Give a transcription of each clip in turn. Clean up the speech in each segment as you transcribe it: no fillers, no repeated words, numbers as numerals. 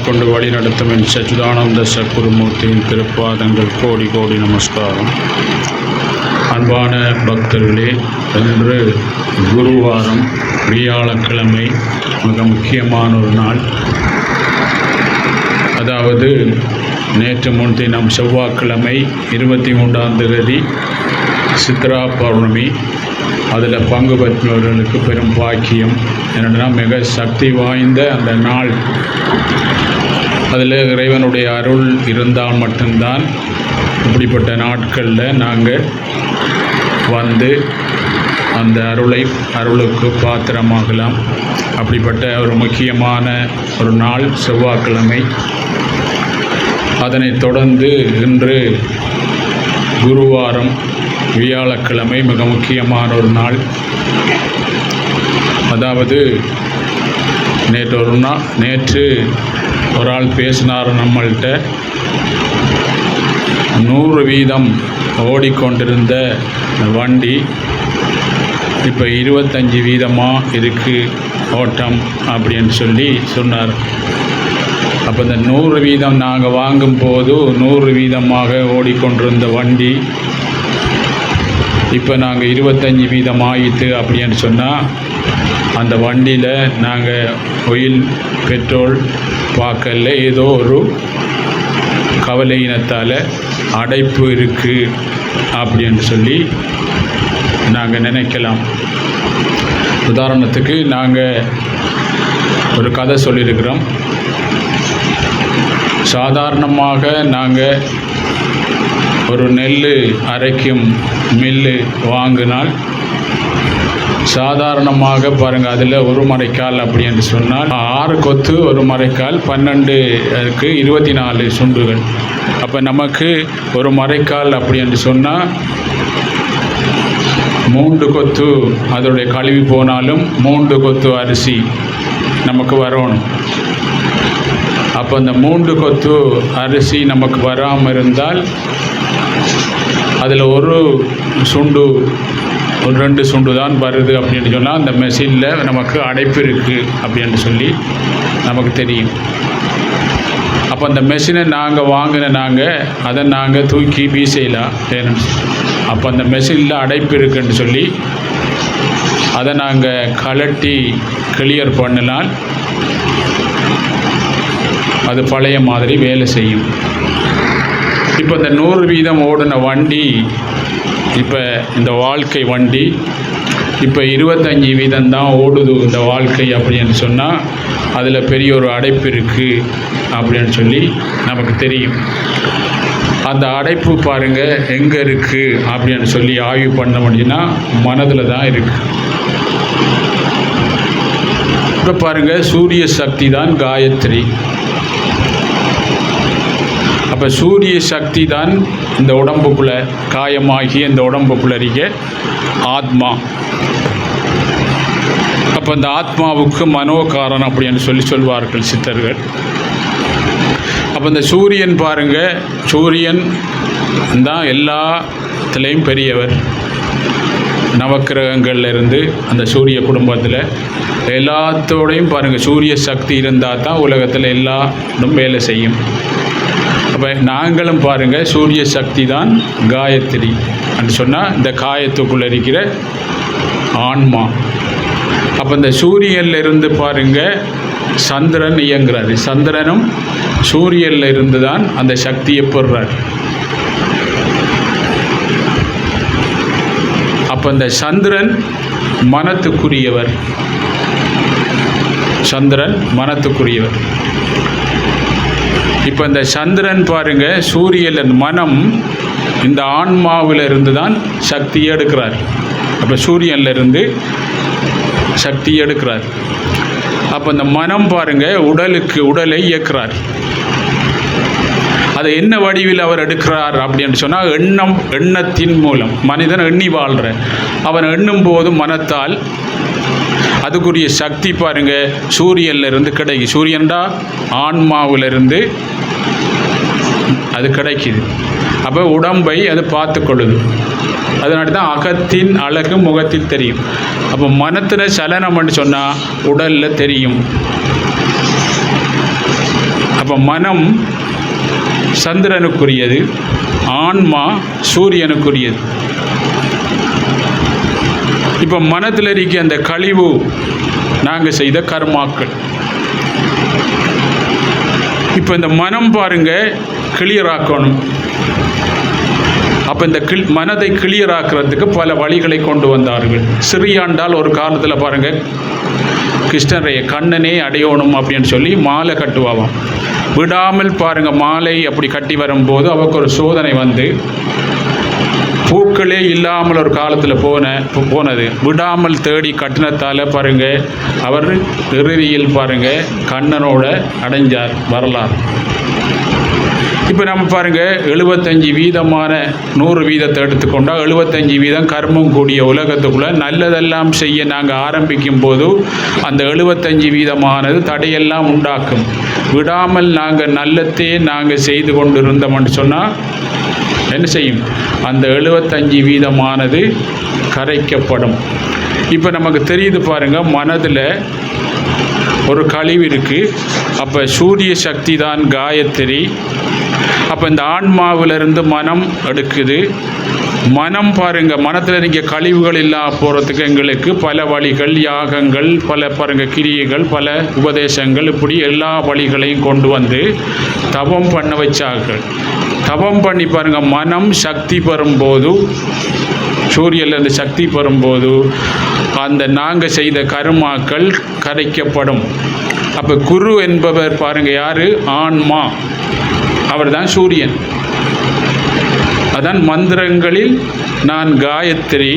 ஆட்கொண்டு வழி நடத்தும் என் சச்சிதானந்த சத்குருமூர்த்தியின் திருப்பாதங்கள் கோடி கோடி நமஸ்காரம். அன்பான பக்தர்களே, இன்று குருவாரம், வியாழக்கிழமை, மிக முக்கியமான ஒரு நாள். அதாவது நேற்று முன்தினம் செவ்வாய்க்கிழமை 23ஆம் தேதி சித்ரா பௌர்ணமி. அதில் பங்கு பெற்றவர்களுக்கு பெரும் பாக்கியம். என்னென்னா, மிக சக்தி வாய்ந்த அந்த நாள். அதில் இறைவனுடைய அருள் இருந்தால் மட்டும்தான் இப்படிப்பட்ட நாட்களில் நாங்கள் வந்து அந்த அருளுக்கு பாத்திரமாகலாம். அப்படிப்பட்ட ஒரு முக்கியமான ஒரு நாள் செவ்வாய்க்கிழமை. அதனைத் தொடர்ந்து இன்று குருவாரம், வியாழக்கிழமை, மிக முக்கியமான ஒரு நாள். அதாவது நேற்று ஒரு ஆள் பேசினார் நம்மள்கிட்ட. 100 வீதம் ஓடிக்கொண்டிருந்த வண்டி இப்போ 25 வீதமாக இருக்குது ஓட்டம் அப்படின்னு சொல்லி சொன்னார். அப்போ இந்த 100 வீதம் நாங்கள் வாங்கும்போது 100 வீதமாக ஓடிக்கொண்டிருந்த வண்டி இப்போ நாங்கள் 25 வீதம் ஆகிட்டு அப்படின்னு சொன்னால், அந்த வண்டியில் நாங்கள் ஆயில் பெட்ரோல் பார்க்கல, ஏதோ ஒரு கவலையினத்தால் அடைப்பு இருக்குது அப்படின்னு சொல்லி நாங்கள் நினைக்கலாம். உதாரணத்துக்கு நாங்கள் ஒரு கதை சொல்லியிருக்கிறோம். சாதாரணமாக நாங்கள் ஒரு நெல் அரைக்கும் மில்லு வாங்கினால், சாதாரணமாக பாருங்கள், அதில் ஒரு மரைக்கால் அப்படின்னு சொன்னால் 6 கொத்து ஒரு மரைக்கால், 12க்கு 24 சுண்டுகள். அப்போ நமக்கு ஒரு மரைக்கால் அப்படின்னு சொன்னால் 3 கொத்து அதோடைய கழுவி போனாலும் 3 கொத்து அரிசி நமக்கு வரணும். அப்போ அந்த 3 கொத்து அரிசி நமக்கு வராமல் இருந்தால் அதில் ஒரு 2 சுண்டு தான் வருது அப்படின்னு சொன்னால், அந்த மெஷினில் நமக்கு அடைப்பு இருக்குது அப்படின்னு சொல்லி நமக்கு தெரியும். அப்போ அந்த மெஷினை அதை நாங்கள் தூக்கி வீசலாம். அப்போ அந்த மெஷினில் அடைப்பு இருக்குன்னு சொல்லி அதை நாங்கள் கலட்டி கிளியர் பண்ணினால் அது பழைய மாதிரி வேலை செய்யும். இப்போ இந்த 100 வீதம் ஓடின வண்டி, இப்போ இந்த வாழ்க்கை வண்டி இப்போ 25 வீதம் தான் ஓடுது இந்த வாழ்க்கை அப்படின்னு சொன்னால், அதில் பெரிய ஒரு அடைப்பு இருக்குது அப்படின்னு சொல்லி நமக்கு தெரியும். அந்த அடைப்பு பாருங்கள் எங்கே இருக்குது அப்படின்னு சொல்லி ஆய்வு பண்ண முடியும்னா, மனதில் தான் இருக்குது. இப்போ பாருங்கள், சூரிய சக்தி தான் காயத்ரி. அப்போ சூரிய சக்தி தான் இந்த உடம்புக்குள்ளே காயமாகிய இந்த உடம்புக்குள்ளே இருக்க ஆத்மா. அப்போ இந்த ஆத்மாவுக்கு மனோகாரன் அப்படின்னு சொல்வார்கள் சித்தர்கள். அப்போ இந்த சூரியன் பாருங்கள், சூரியன் தான் எல்லாத்துலேயும் பெரியவர். நவக்கிரகங்கள்ல இருந்து அந்த சூரிய குடும்பத்தில் எல்லாத்தோடையும் பாருங்கள், சூரிய சக்தி இருந்தால் தான் உலகத்தில் எல்லாரும் வேலை செய்யும். அப்போ நாங்களும் பாருங்கள், சூரிய சக்தி தான் காயத்ரி அப்படின்னு சொன்னால் இந்த காயத்துக்குள்ளே இருக்கிற ஆன்மா. அப்போ இந்த சூரியனில் இருந்து பாருங்கள் சந்திரன் இயங்குறாரு. சந்திரனும் சூரியனில் இருந்து தான் அந்த சக்தியை பெறுறார். அப்போ இந்த சந்திரன் மனத்துக்குரியவர். இப்போ இந்த சந்திரன் பாருங்கள், சூரியன் மனம் இந்த ஆன்மாவில் இருந்து தான் சக்தியை எடுக்கிறார். அப்போ சூரியனில் இருந்து சக்தியை எடுக்கிறார். அப்போ இந்த மனம் பாருங்கள் உடலை இயக்குறார். அதை என்ன வடிவில் அவர் எடுக்கிறார் அப்படின்னு சொன்னால், எண்ணத்தின் மூலம். மனிதன் எண்ணி வாழ்கிற, அவன் எண்ணும் போது மனத்தால் அதுக்குரிய சக்தி பாருங்கள் சூரியனிலிருந்து கிடைக்கும். சூரியன்டா ஆன்மாவிலிருந்து அது கிடைக்கிது. அப்போ உடம்பை அது பார்த்து கொள்ளுது. அதனால தான் அகத்தின் அழகு முகத்தில் தெரியும். அப்போ மனத்தில் சலனம்னு சொன்னால் உடலில் தெரியும். அப்போ மனம் சந்திரனுக்குரியது, ஆன்மா சூரியனுக்குரியது. இப்போ மனத்தில் இருக்க அந்த கழிவு நாங்கள் செய்த கர்மாக்கள். இப்போ இந்த மனம் பாருங்க கிளியராக்கணும். அப்போ இந்த மனதை கிளியராக்கிறதுக்கு பல வழிகளை கொண்டு வந்தார்கள். சிறியாண்டால் ஒரு காலத்தில் பாருங்கள் கிருஷ்ணரைய கண்ணனே அடையணும் அப்படின்னு சொல்லி மாலை கட்டுவாவாம். விடாமல் பாருங்கள் மாலை அப்படி கட்டி வரும்போது அவருக்கு ஒரு சோதனை வந்து பூக்களே இல்லாமல் ஒரு காலத்தில் போனது. விடாமல் தேடி கட்டினத்தால் பாருங்கள் அவர் இறுதியில் பாருங்கள் கண்ணனோட அடைஞ்சார் வரலாறு. இப்போ நம்ம பாருங்கள் 75% 100% எடுத்துக்கொண்டால் 75% கர்மம் கூடிய உலகத்துக்குள்ளே நல்லதெல்லாம் செய்ய நாங்கள் ஆரம்பிக்கும் போது அந்த 75% தடையெல்லாம் உண்டாக்கும். விடாமல் நாங்கள் நல்லதே நாங்கள் செய்து கொண்டு இருந்தோம்னு சொன்னால் என்ன செய்யும்? அந்த 75% கரைக்கப்படும். இப்போ நமக்கு தெரியுது பாருங்கள் மனதில் ஒரு கழிவு இருக்குது. அப்போ சூரிய சக்தி தான் காயத்ரி. அப்போ இந்த ஆன்மாவிலிருந்து மனம் எடுக்குது. மனம் பாருங்கள் மனத்தில் இருக்க கழிவுகள் இல்லாமல் போகிறதுக்கு எங்களுக்கு பல வழிகள், யாகங்கள், பல பாருங்கள் கிரியைகள், பல உபதேசங்கள், இப்படி எல்லா வழிகளையும் கொண்டு வந்து தவம் பண்ண வச்சார்கள். தவம் பண்ணி பாருங்கள் மனம் சக்தி பெறும்போது, சூரியன்லேருந்து சக்தி பெறும்போது அந்த நாங்கள் செய்த கர்மாக்கள் கரைக்கப்படும். அப்போ குரு என்பவர் பாருங்கள் யார்? ஆன்மா. அவர் தான் சூரியன். அதான் மந்திரங்களில் நான் காயத்ரி.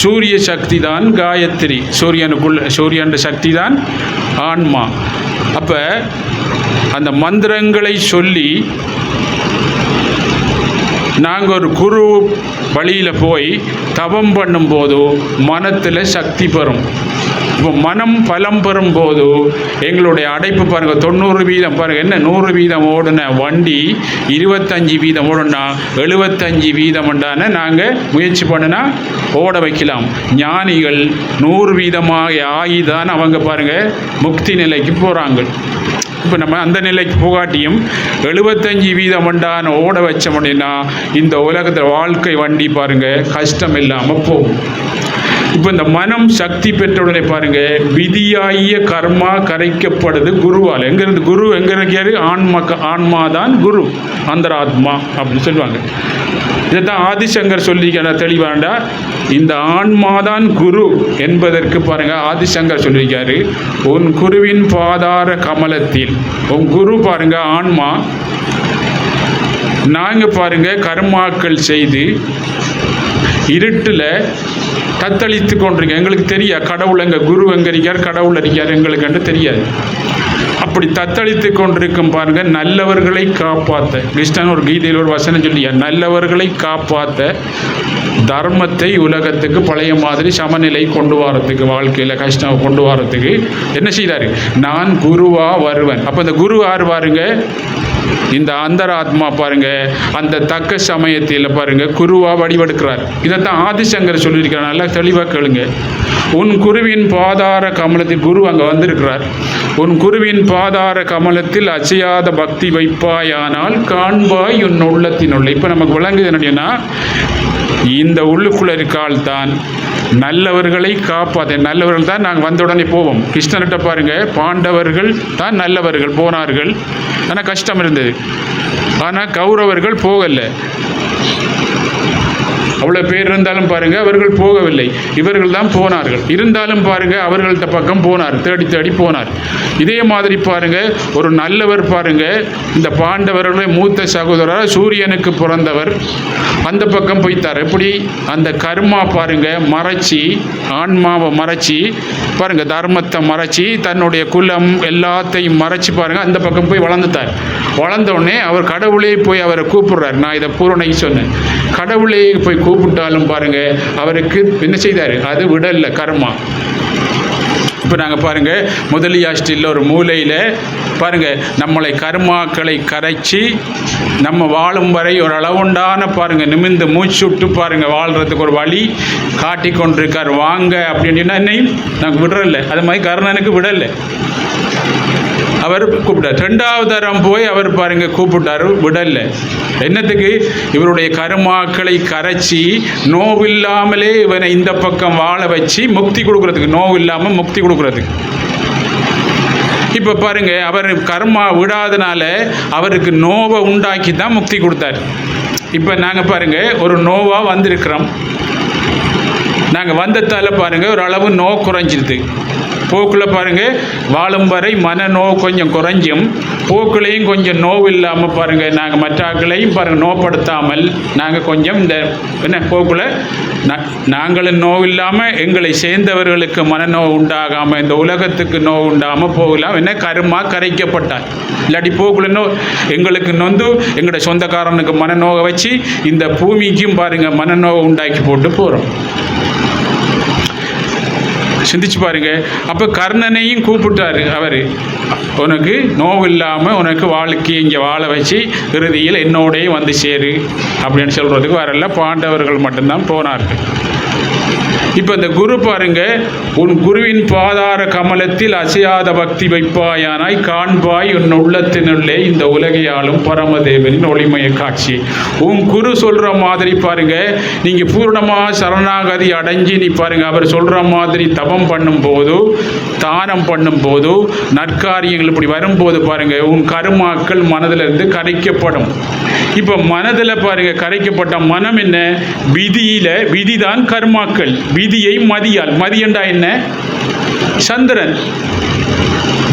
சூரிய சக்தி தான் காயத்ரி. சூரியன் சக்தி தான் ஆன்மா. அப்போ அந்த மந்திரங்களை சொல்லி நாங்கள் ஒரு குரு வழியில் போய் தவம் பண்ணும்போது மனத்தில் சக்தி பெறும். இப்போ மனம் பலம் பெறும்போது எங்களுடைய அடைப்பு பாருங்கள் 90% பாருங்கள். என்ன 100% ஓடுன வண்டி 25% ஓடுனா 75% நாங்கள் முயற்சி பண்ணினா ஓட வைக்கலாம். ஞானிகள் 100% ஆகிதான் அவங்க பாருங்கள் முக்தி நிலைக்கு போகிறாங்க. இப்போ நம்ம அந்த நிலைக்கு போகாட்டியும் 75% ஓட வச்ச முடியும்னா இந்த உலகத்தில் வாழ்க்கை வண்டி பாருங்கள் கஷ்டம் இல்லாமல் போகும். இப்போ இந்த மனம் சக்தி பெற்றவுடனே பாருங்கள் விதியாகிய கர்மா கரைக்கப்படுது குருவால். எங்கேருந்து குரு எங்கே இருக்காரு? ஆன்மா தான் குரு, அந்தராத்மா அப்படின்னு சொல்லுவாங்க. இதைத்தான் ஆதிசங்கர் சொல்லியிருக்காங்க தெளிவாண்டா. இந்த ஆன்மாதான் குரு என்பதற்கு பாருங்கள் ஆதிசங்கர் சொல்லியிருக்காரு, உன் குருவின் பாதார கமலத்தில். உன் குரு பாருங்கள் ஆன்மா. நாங்கள் பாருங்கள் கர்மாக்கள் செய்து இருட்டில் தத்தளித்து கொண்டிருக்கோம். எங்களுக்கு தெரியாது கடவுள் எங்கள் குரு எங்கே இருக்கார், கடவுள் இருக்கார் எங்களுக்கு தெரியாது. அப்படி தத்தளித்து கொண்டிருக்கும் பாருங்கள் நல்லவர்களை காப்பாற்ற. கிருஷ்ணன் ஒரு கீதையில் ஒரு வசனம் சொல்லியார், நல்லவர்களை காப்பாற்ற தர்மத்தை உலகத்துக்கு பழைய மாதிரி சமநிலை கொண்டு வரத்துக்கு, வாழ்க்கையில் கஷ்டம் கொண்டு வரத்துக்கு என்ன செய்தார்? நான் குருவா வருவேன். அப்போ இந்த குரு யார் பாருங்க? இந்த அந்தராத்மா பாருங்க அந்த தக்க சமயத்தில் பாருங்க குருவா வடிவெடுக்கிறார். இதைத்தான் ஆதிசங்கர் சொல்லியிருக்கிறார். நல்லா தெளிவாக கேளுங்க. உன் குருவின் பாதார கமலத்தில் குரு அங்கே வந்திருக்கிறார். உன் குருவின் பாதார கமலத்தில் அசையாத பக்தி வைப்பாயானால் காண்பாய் உன் உள்ளத்தினுள்ள. இப்போ நமக்கு விளங்குது என்னன்னா இந்த உள்ளுக்குள்ள இருக்கால் தான் நல்லவர்களை காப்பாற்ற. நல்லவர்கள் தான் நாங்கள் வந்த உடனே போவோம். கிருஷ்ணர்கிட்ட பாருங்க பாண்டவர்கள் தான் நல்லவர்கள் போனார்கள், ஆனால் கஷ்டம் இருந்தது. ஆனால் கௌரவர்கள் போகலை. அவ்வளோ பேர் இருந்தாலும் பாருங்கள் அவர்கள் போகவில்லை, இவர்கள் தான் போனார்கள். இருந்தாலும் பாருங்கள் அவர்கள்ட்ட பக்கம் போனார், தேடி தேடி போனார். இதே மாதிரி பாருங்கள் ஒரு நல்லவர் பாருங்கள் இந்த பாண்டவர்களை மூத்த சகோதரர் சூரியனுக்கு பிறந்தவர் அந்த பக்கம் போய்த்தார். எப்படி அந்த கர்மா பாருங்கள் மறைச்சி, ஆன்மாவை மறைச்சி பாருங்கள், தர்மத்தை மறைச்சி, தன்னுடைய குலம் எல்லாத்தையும் மறைச்சி பாருங்கள் அந்த பக்கம் போய் வளர்ந்துட்டார். வளர்ந்தோடனே அவர் கடவுளே போய் அவரை கூப்பிடுறார். நான் இதை பூரணை சொன்னேன். கடவுளே போய் கூப்பிட்டாலும் பாருங்க அவருக்கு என்ன செய்தார்? அது விடல கர்மா. இப்போ நாங்கள் பாருங்கள் முதலியாஷ்டில் ஒரு மூலையில் பாருங்கள் நம்மளை கர்மாக்களை கரைச்சி நம்ம வாழும் வரை ஒரு அளவுண்டான பாருங்கள் நிமிர்ந்து மூச்சு விட்டு பாருங்கள் வாழ்கிறதுக்கு ஒரு வழி காட்டி கொண்டிருக்கார். வாங்க அப்படின்னு சொன்னால் என்னையும் நாங்கள் விடுறல. அது மாதிரி கர்ணனுக்கு விடலை. அவர் கூப்பிட்டார். 2வது தரம் போய் அவர் பாருங்க கூப்பிட்டார், விடல. என்னத்துக்கு? இவருடைய கருமாக்களை கரைச்சி நோவில்லாமலே இவனை இந்த பக்கம் வாழ வச்சு முக்தி கொடுக்கறதுக்கு, நோவில்லாமல் முக்தி கொடுக்கறதுக்கு. இப்போ பாருங்க, அவர் கர்மா விடாதனால அவருக்கு நோவை உண்டாக்கி தான் முக்தி கொடுத்தார். இப்போ நாங்கள் பாருங்க ஒரு நோவாக வந்திருக்கிறோம். நாங்கள் வந்ததால் பாருங்க ஒரு அளவு நோ குறைஞ்சிருது. போக்கில் பாருங்கள் வாழும் வரை மன நோவு கொஞ்சம் குறைஞ்சும், போக்குலையும் கொஞ்சம் நோவு இல்லாமல் பாருங்கள் நாங்கள் மற்ற ஆட்களையும் பாருங்கள் நோப்படுத்தாமல் நாங்கள் கொஞ்சம் இந்த என்ன போக்கில் நாங்களும் நோவு இல்லாமல் எங்களை சேர்ந்தவர்களுக்கு மனநோவு உண்டாகாமல் இந்த உலகத்துக்கு நோவு உண்டாகாமல் போகலாம். என்ன கருமா கரைக்கப்பட்டார். இல்லாட்டி போக்குல எங்களுக்கு நொந்து எங்களோட சொந்தக்காரனுக்கு மனநோவை வச்சு இந்த பூமிக்கும் பாருங்கள் மனநோவை உண்டாக்கி போட்டு போகிறோம். சிந்திச்சு பாருங்க. அப்போ கர்ணனையும் கூப்பிட்டாரு அவர், உனக்கு நோவு இல்லாமல் உனக்கு வாழ்க்கையை இங்கே வாழ வச்சு இறுதியில் என்னோடையும் வந்து சேரு அப்படின்னு சொல்கிறதுக்கு வரல. பாண்டவர்கள் மட்டும்தான் போனார்கள். இப்போ இந்த குரு பாருங்க, உன் குருவின் பாதார கமலத்தில் அசையாத பக்தி வைப்பாயானாய் காண்பாய் உன் உள்ளத்தினுள்ளே இந்த உலகையாலும் பரமதேவனின் ஒளிமய காட்சி. உன் குரு சொல்கிற மாதிரி பாருங்க, நீங்கள் பூர்ணமாக சரணாகதி அடைஞ்சி நீ பாருங்க அவர் சொல்கிற மாதிரி தவம் பண்ணும்போது, தானம் பண்ணும்போது, நற்காரியங்கள் இப்படி வரும்போது பாருங்க உன் கருமாக்கள் மனதிலிருந்து கரைக்கப்படும். இப்போ மனதில் பாருங்க கரைக்கப்பட்ட மனம் என்ன? விதியில், விதிதான் கர்மாக்கள். விதியை மதியால், மதியண்டா என்ன? சந்திரன்.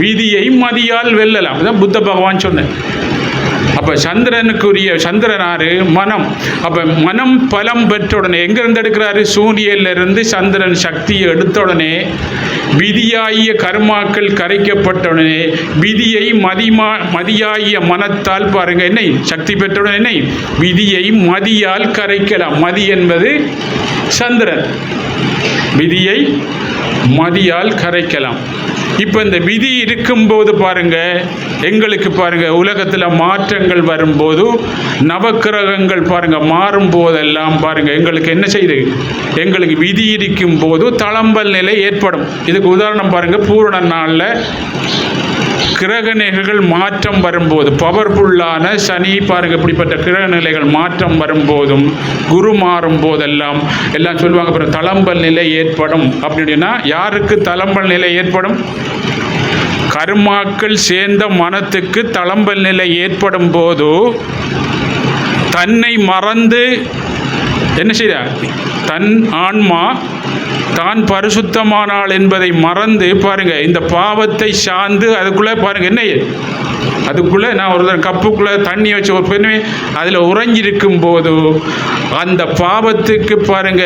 விதியை மதியால் வெல்லலாம், அதான் புத்த பகவான் சொன்ன. அப்போ சந்திரனுக்குரிய சந்திரனாரு மனம். அப்போ மனம் பலம் பெற்ற உடனே எங்கிருந்து எடுக்கிறாரு? சூரியனிலிருந்து சந்திரன் சக்தியை எடுத்த உடனே விதியாகிய கர்மாக்கள் கரைக்கப்பட்ட உடனே விதியை மதியாகிய மனத்தால் பாருங்க என்ன சக்தி பெற்றவுடன் என்ன விதியை மதியால் கரைக்கலாம். மதி என்பது சந்திரன். விதியை மதியால் கரைக்கலாம். இப்போ இந்த விதி இருக்கும்போது பாருங்க எங்களுக்கு பாருங்க உலகத்தில் மாற்றங்கள் வரும்போது, நவக்கிரகங்கள் பாருங்க மாறும் போதெல்லாம் பாருங்க எங்களுக்கு என்ன செய்யுது? எங்களுக்கு விதி இருக்கும் போது தளம்பல் நிலை ஏற்படும். இதுக்கு உதாரணம் பாருங்க, பூரண நாளில் கிரக நிலைகள் மாற்றம் வரும்போது, பவர்ஃபுல்லான சனி பாருங்க இப்படிப்பட்ட கிரக நிலைகள் மாற்றம் வரும்போதும், குரு மாறும் போதெல்லாம் எல்லாம் சொல்லுவாங்க அப்புறம் தளம்பல் நிலை ஏற்படும். அப்படின்னா யாருக்கு தளம்பல் நிலை ஏற்படும்? கர்மாக்கள் சேர்ந்த மனத்துக்கு தளம்பல் நிலை ஏற்படும் போது தன்னை மறந்து என்ன செய்தார்? தன் ஆன்மா தான் பரிசுத்தமானாள் என்பதை மறந்து பாருங்க இந்த பாவத்தை சார்ந்து அதுக்குள்ளே பாருங்க என்ன, அதுக்குள்ளே நான் ஒரு கப்புக்குள்ளே தண்ணி வச்சு ஒரு பெண்ணை அதில் உறைஞ்சிருக்கும் போது அந்த பாவத்துக்கு பாருங்க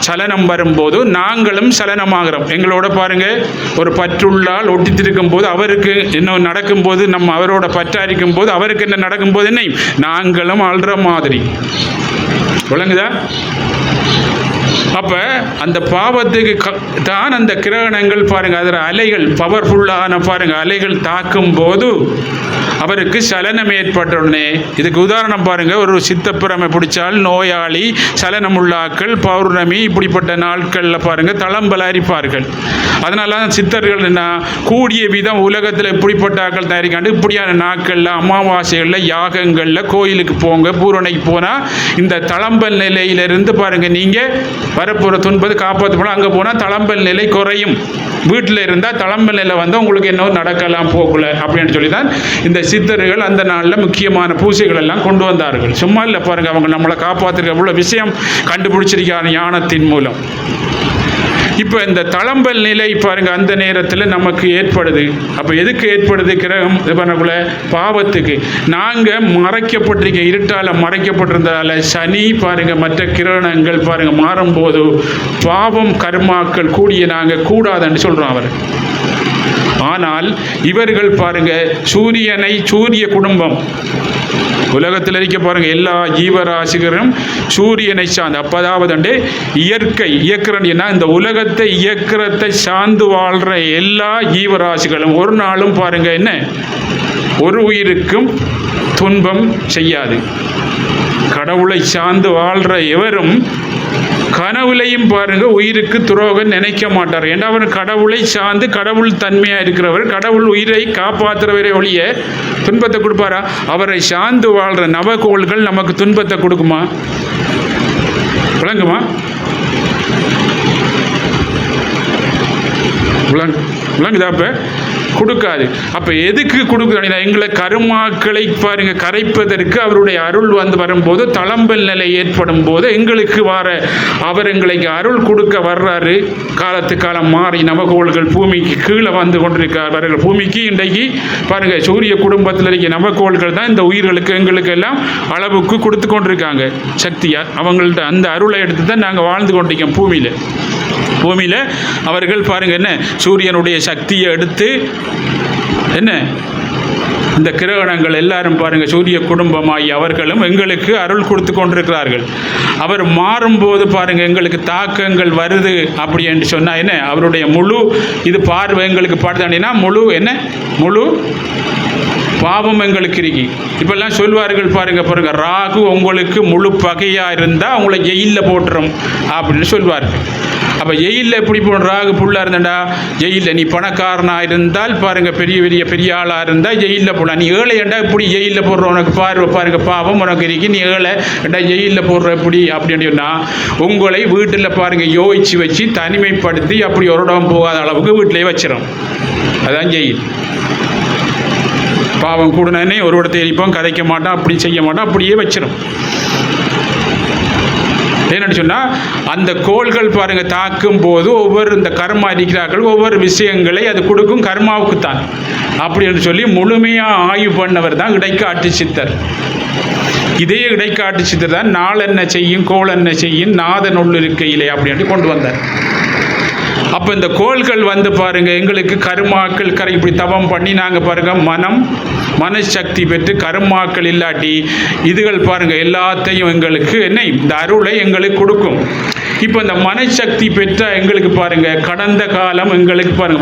சலனம் வரும்போது நாங்களும் சலனமாகிறோம். எங்களோட பாருங்க ஒரு பற்றுள்ளால் ஒட்டித்திருக்கும் போது அவருக்கு என்ன நடக்கும்போது, நம்ம அவரோட பற்றாரிக்கும் போது அவருக்கு என்ன நடக்கும்போது என்ன நாங்களும் அழுற மாதிரி விளங்குதா? அப்போ அந்த பாவத்துக்கு தான் அந்த கிரகணங்கள் பாருங்கள் அதில் அலைகள் பவர்ஃபுல்லான பாருங்கள் அலைகள் தாக்கும் போது அவருக்கு சலனம் ஏற்பட்ட உடனே, இதுக்கு உதாரணம் பாருங்கள், ஒரு சித்தப்பிரமை பிடிச்சால் நோயாளி, சலனமுள்ளாக்கள், பௌர்ணமி இப்படிப்பட்ட நாட்களில் பாருங்கள் தளம்பல அரிப்பார்கள். அதனால தான் சித்தர்கள் என்ன கூடிய விதம் உலகத்தில் இப்படிப்பட்ட ஆக்கள் தயாரிக்காண்டு இப்படியான நாட்களில் அமாவாசைகளில் யாகங்களில் கோயிலுக்கு போங்க, பூரணைக்கு போனால் இந்த தளம்பல் நிலையிலிருந்து பாருங்கள் நீங்கள் வரப்போகிற துன்பது காப்பாற்ற போனால் அங்கே போனால் தளம்பல் நிலை குறையும். வீட்டில் இருந்தால் தளம்பல் நிலை வந்து உங்களுக்கு என்ன நடக்கலாம் போகல அப்படின்னு சொல்லி தான் இந்த சித்தர்கள் அந்த நாளில் முக்கியமான பூசைகள் எல்லாம் கொண்டு வந்தார்கள். சும்மா இல்லை பாருங்கள், அவங்க நம்மளை காப்பாற்றுற எவ்வளோ விஷயம் கண்டுபிடிச்சிருக்காங்க ஞானத்தின் மூலம். இப்போ இந்த தளம்பல் நிலை பாருங்க அந்த நேரத்தில் நமக்கு ஏற்படுது. அப்போ எதுக்கு ஏற்படுது? கிரகம் இது பண்ணக்குள்ள பாவத்துக்கு. நாங்கள் மறைக்கப்பட்டிருக்க இருட்டால் மறைக்கப்பட்டிருந்தால சனி பாருங்க மற்ற கிரணங்கள் பாருங்க மாறும்போது பாவம் கர்மாக்கள் கூடிய நாங்கள் கூடாதுன்னு சொல்கிறோம் அவர். ஆனால் இவர்கள் பாருங்க சூரிய குடும்பம் உலகத்தில் இருக்க பாருங்க எல்லா ஜீவராசிகரும் சூரியனை சார்ந்து, அப்பதாவது இயற்கை இயக்கிறன் என்ன இந்த உலகத்தை இயக்கிறத்தை சார்ந்து வாழ்கிற எல்லா ஜீவராசிகளும் ஒரு நாளும் பாருங்க என்ன ஒரு உயிருக்கும் துன்பம் செய்யாது. கடவுளை சார்ந்து வாழ்கிற எவரும் கனவுலையும் பாருங்க உயிருக்கு துரோகம் நினைக்க மாட்டார். ஏன்னா அவர் கடவுளை சார்ந்து கடவுள் தன்மையாக இருக்கிறவர், கடவுள் உயிரை காப்பாற்றுறவரை ஒழிய துன்பத்தை கொடுப்பாரா? அவரை சார்ந்து வாழ்கிற நவகோள்கள் நமக்கு துன்பத்தை கொடுக்குமா? விளங்குமா? விளங்குதா? அப்போ கொடுக்காது. அப்போ எதுக்கு கொடுக்குது? எங்களை கருமாக்களை பாருங்க கரைப்பதற்கு அவருடைய அருள் வரும்போது, தளம்பல் நிலை ஏற்படும் போது எங்களுக்கு அவர் எங்களுக்கு அருள் கொடுக்க வர்றாரு. காலத்து காலம் மாறி நவகோள்கள் பூமிக்கு கீழே வந்து கொண்டிருக்கிறார்கள். பூமிக்கு இன்றைக்கு பாருங்க சூரிய குடும்பத்தில் இருக்க நவகோள்கள் தான் இந்த உயிர்களுக்கு எங்களுக்கு எல்லாம் அளவுக்கு கொடுத்து கொண்டிருக்காங்க சக்தியா. அவங்கள்ட்ட அந்த அருளை எடுத்து தான் நாங்கள் வாழ்ந்து கொண்டிருக்கோம் பூமியில். அவர்கள் பாருங்க என்ன சூரியனுடைய சக்தியை எடுத்து என்ன இந்த கிரகணங்கள் எல்லாரும் பாருங்க சூரிய குடும்பமாகி அவர்களும் எங்களுக்கு அருள் கொடுத்து கொண்டிருக்கிறார்கள். அவர் மாறும்போது பாருங்க எங்களுக்கு தாக்கங்கள் வருது அப்படி என்று சொன்னா என்ன அவருடைய முழு இது பார்வை எங்களுக்கு பார்த்தாண்டினா முழு பாவம் எங்களுக்கு இருக்கு. இப்பெல்லாம் சொல்வார்கள் பாருங்க ராகு உங்களுக்கு முழு பகையாக இருந்தால் உங்களை ஜெயிலில் போட்டுரும் அப்படின்னு சொல்வார்கள். அப்போ ஜெயிலில் எப்படி ராகு புல்லாக இருந்தாண்டா ஜெயிலில் நீ பணக்காரனாக இருந்தால் பாருங்க பெரிய ஆளாக இருந்தால் ஜெயிலில் போடலாம். நீ ஏழை ஏண்டா இப்படி ஜெயிலில் போடுற உனக்கு பாருங்க பாவம் உனக்கு இருக்கு, நீ ஏழை ஏண்டா ஜெயிலில் போடுற எப்படி அப்படின்னு சொன்னால் உங்களை வீட்டில் பாருங்க யோசிச்சு வச்சு தனிமைப்படுத்தி அப்படி ஒரு இடம் போகாத அளவுக்கு வீட்டிலே வச்சிடும். அதான் ஜெயில். பாவம் கூடனே ஒரு இடத்தை எரிப்போம், கதைக்க மாட்டோம், அப்படி செய்ய மாட்டோம், அப்படியே வச்சிடும். என்னன்னு சொன்னால் அந்த கோள்கள் பாருங்க தாக்கும் போது ஒவ்வொரு இந்த கர்மா இருக்கிறார்கள் ஒவ்வொரு விஷயங்களை அது கொடுக்கும் கர்மாவுக்குத்தான் அப்படின்னு சொல்லி முழுமையாக ஆய்வு பண்ணவர் தான் இடைக்காட்டு சித்தர். இதே இடைக்காட்டு சித்தர் தான் நாள் என்ன செய்யும் கோள் என்ன செய்யும் நாதன் உள்ளிருக்கையிலே அப்படின்னு கொண்டு வந்தார். அப்போ இந்த கோள்கள் வந்து பாருங்க எங்களுக்கு கருமாக்கள் இப்படி தவம் பண்ணி நாங்கள் பாருங்க மனசக்தி பெற்று கருமாக்கள் இல்லாட்டி இதுகள் பாருங்க எல்லாத்தையும் எங்களுக்கு என்ன இந்த அருளை எங்களுக்கு கொடுக்கும். இப்போ இந்த மனசக்தி பெற்ற எங்களுக்கு பாருங்க கடந்த காலம் எங்களுக்கு பாருங்க